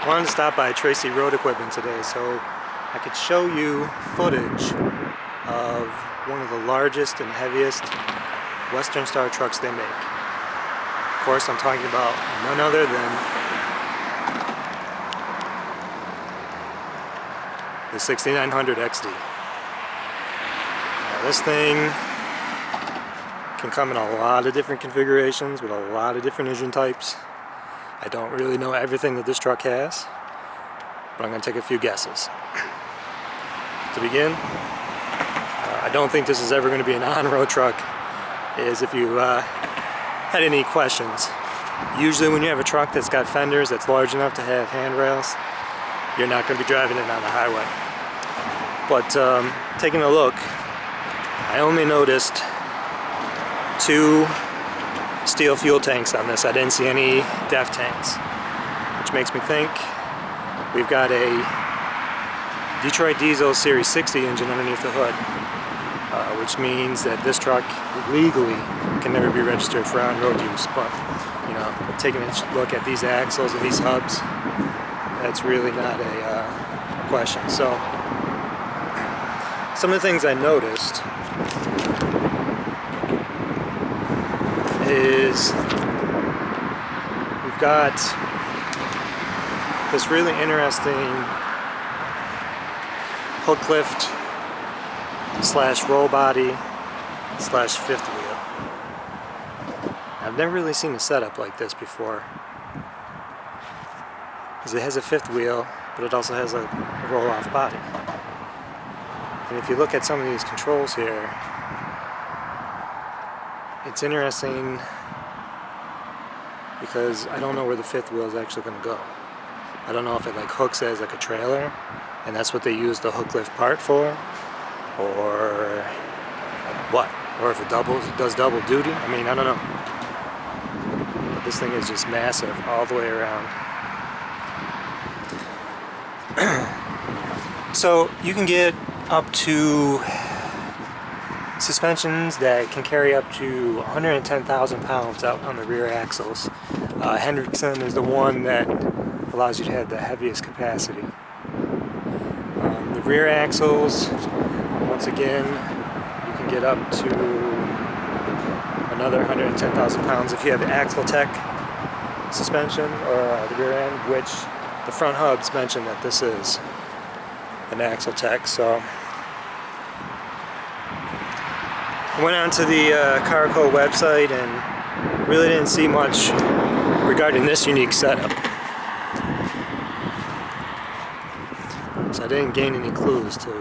I wanted to stop by Tracy Road Equipment today so I could show you footage of one of the largest and heaviest Western Star trucks they make. Of course, I'm talking about none other than the 6900 XD. Now, this thing can come in a lot of different configurations with a lot of different engine types. I don't really know everything that this truck has, but I'm going to take a few guesses. To begin, I don't think this is ever going to be an on-road truck, is if you had any questions. Usually when you have a truck that's got fenders that's large enough to have handrails, you're not going to be driving it on the highway. But taking a look, I only noticed 2 steel fuel tanks on this. I didn't see any DEF tanks, which makes me think we've got a Detroit Diesel Series 60 engine underneath the hood, which means that this truck legally can never be registered for on-road use. But you know, taking a look at these axles and these hubs, that's really not a question. So some of the things I noticed is we've got this really interesting hook lift slash roll body slash fifth wheel. I've never really seen a setup like this before, because it has a fifth wheel, but it also has a roll-off body. And if you look at some of these controls here, it's interesting because I don't know where the fifth wheel is actually going to go. I don't know if it like hooks as like a trailer, and that's what they use the hook lift part for, or what, or if it does double duty. I mean, I don't know. But this thing is just massive all the way around. So you can get up to suspensions that can carry up to 110,000 pounds out on the rear axles. Hendrickson is the one that allows you to have the heaviest capacity. The rear axles, once again, you can get up to another 110,000 pounds if you have Axle Tech suspension, or the rear end, which the front hubs mention that this is an Axle Tech. So I went onto the Carco website and really didn't see much regarding this unique setup. So I didn't gain any clues to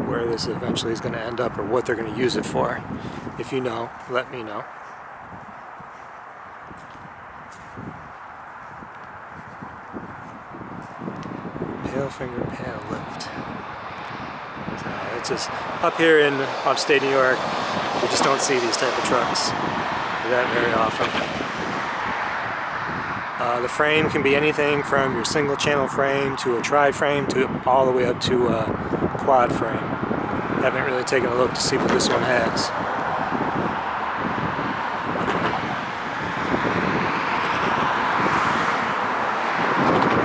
where this eventually is going to end up or what they're going to use it for. If you know, let me know. Pale finger paddle lift. It's just up here in upstate New York, we just don't see these type of trucks that very often. The frame can be anything from your single channel frame to a tri-frame to all the way up to a quad frame. Haven't really taken a look to see what this one has.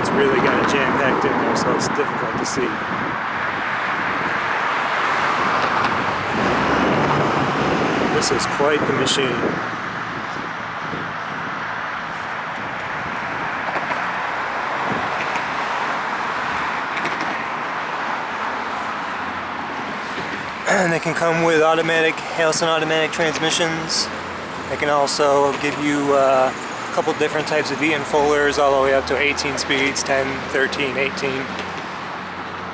It's really got it jam-packed in there, so it's difficult to see. This is quite the machine. And they can come with automatic, Haleson automatic transmissions. They can also give you a couple different types of e-enfolders, all the way up to 18 speeds, 10, 13, 18,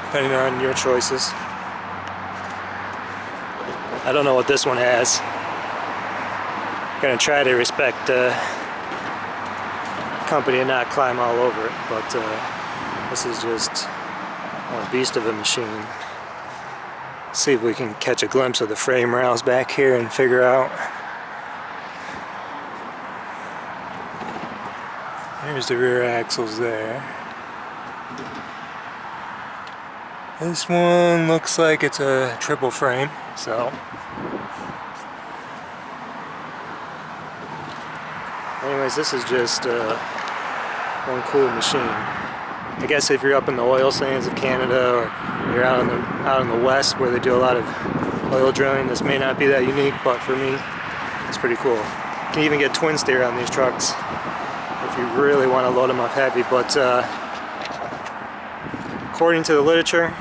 depending on your choices. I don't know what this one has. Gonna try to respect the company and not climb all over it, but this is just a beast of a machine. See if we can catch a glimpse of the frame rails back here and figure out. There's the rear axles there. This one looks like it's a triple frame, so. Anyways, this is just one cool machine. I guess if you're up in the oil sands of Canada, or you're out in the west where they do a lot of oil drilling, this may not be that unique, but for me, it's pretty cool. You can even get twin steer on these trucks if you really want to load them up heavy, but according to the literature,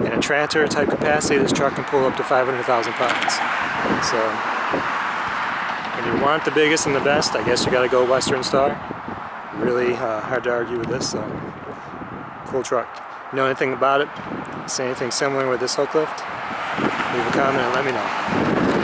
in a tractor type capacity, this truck can pull up to 500,000 pounds. So when you want the biggest and the best, I guess you got to go Western Star. Really hard to argue with this, so cool truck. You know anything about it? Say anything similar with this hook lift? Leave a comment and let me know.